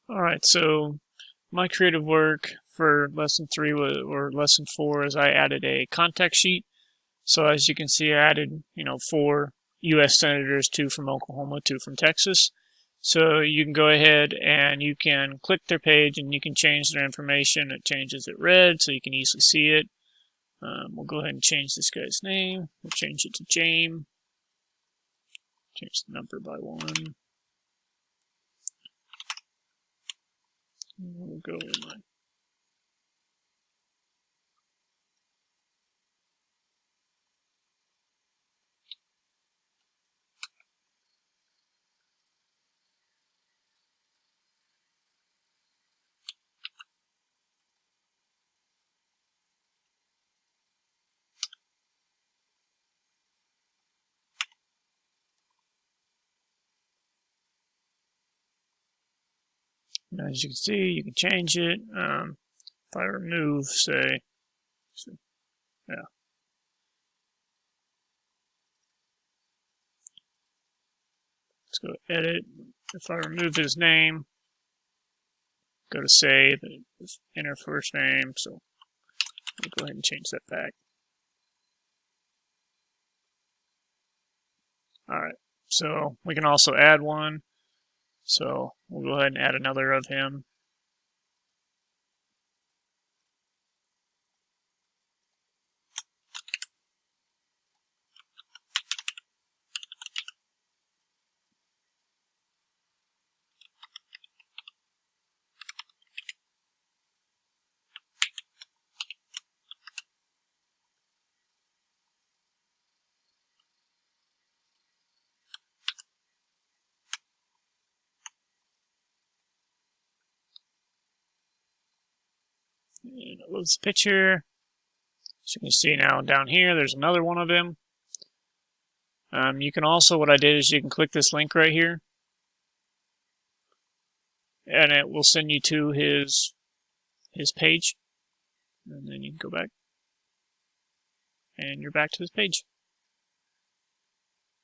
Alright, so my creative work for lesson 3 or lesson 4 is I added a contact sheet. So as you can see, I added 4 U.S. senators, 2 from Oklahoma, 2 from Texas. So you can go ahead and you can click their page and you can change their information. It changes it red so you can easily see it. We'll go ahead and change this guy's name. We'll change it to James. Change the number by 1. We'll go with my as you can see, you can change it. If I remove, say, yeah. Let's go edit. If I remove his name, go to save, enter first name. So we'll go ahead and change that back. All right. So we can also add one. So we'll go ahead and add another of him. And it loads the picture. As you can see now down here, there's another one of him. You can also, what I did is you can click this link right here, and it will send you to his page. And then you can go back, and you're back to his page.